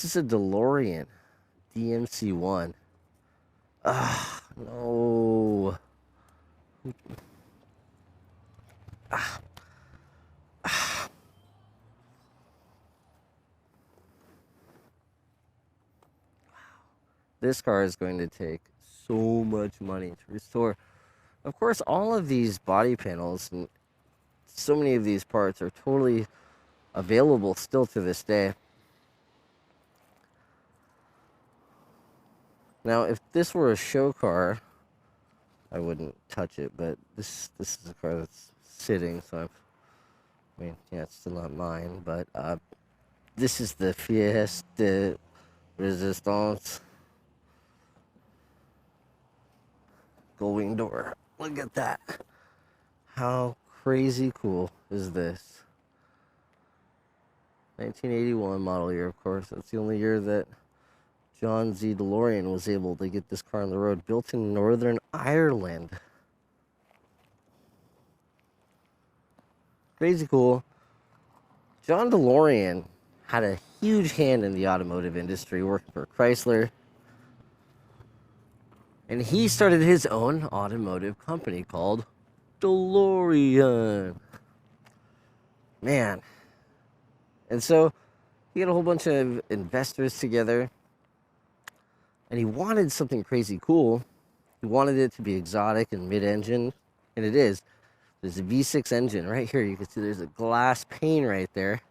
This is a DeLorean DMC1. Ah, no. Ah, ah. This car is going to take so much money to restore. Of course, all of these body panels and so many of these parts are totally available still to this day. Now, if this were a show car, I wouldn't touch it, but this is a car that's sitting, so I mean, yeah, it's still not mine, but this is the Fiesta Resistance Gullwing door. Look at that. How crazy cool is this? 1981 model year, of course. That's the only year that John Z. DeLorean was able to get this car on the road, built in Northern Ireland. Crazy cool. John DeLorean had a huge hand in the automotive industry, working for Chrysler. And he started his own automotive company called DeLorean. Man. And so he had a whole bunch of investors together. And he wanted something crazy cool. He wanted it to be exotic and mid-engine. And it is. There's a V6 engine right here. You can see there's a glass pane right there.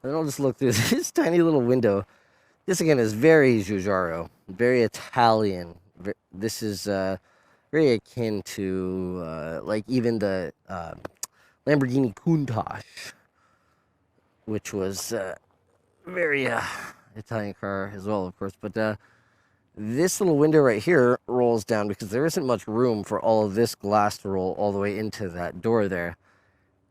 And then I'll just look through this tiny little window. This, again, is very Giugiaro, very Italian. This is very akin to, like, even the Lamborghini Countach, which was very Italian car as well, of course. But this little window right here rolls down because there isn't much room for all of this glass to roll all the way into that door there.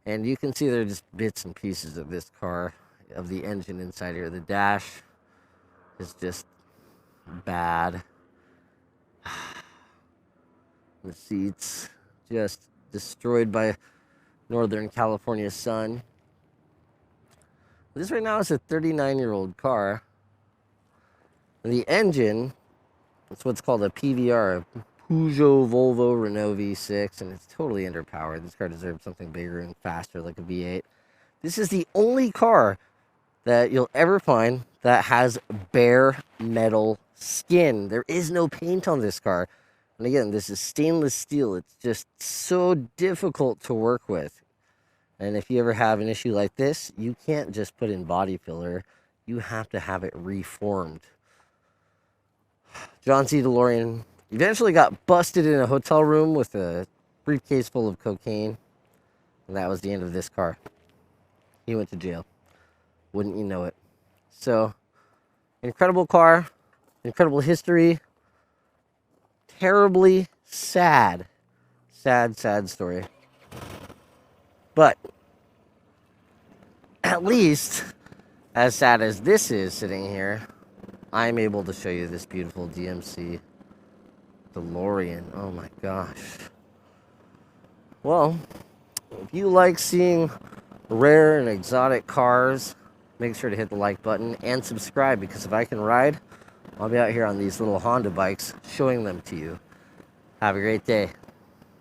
And you can see there are just bits and pieces of this car, of the engine inside here. The dash is just bad. The seats just destroyed by Northern California sun. This right now is a 39-year-old car. And the engine, it's what's called a PVR, a Peugeot Volvo Renault V6, and it's totally underpowered. This car deserves something bigger and faster, like a V8. This is the only car that you'll ever find that has bare metal skin. There is no paint on this car. And again, this is stainless steel. It's just so difficult to work with. And if you ever have an issue like this, you can't just put in body filler. You have to have it reformed. John C. DeLorean eventually got busted in a hotel room with a briefcase full of cocaine. And that was the end of this car. He went to jail. Wouldn't you know it? So, incredible car, incredible history, terribly sad, sad story. But at least, as sad as this is sitting here, I'm able to show you this beautiful DMC DeLorean. Oh my gosh. Well, if you like seeing rare and exotic cars, make sure to hit the like button and subscribe, because if I can ride, I'll be out here on these little Honda bikes showing them to you. Have a great day.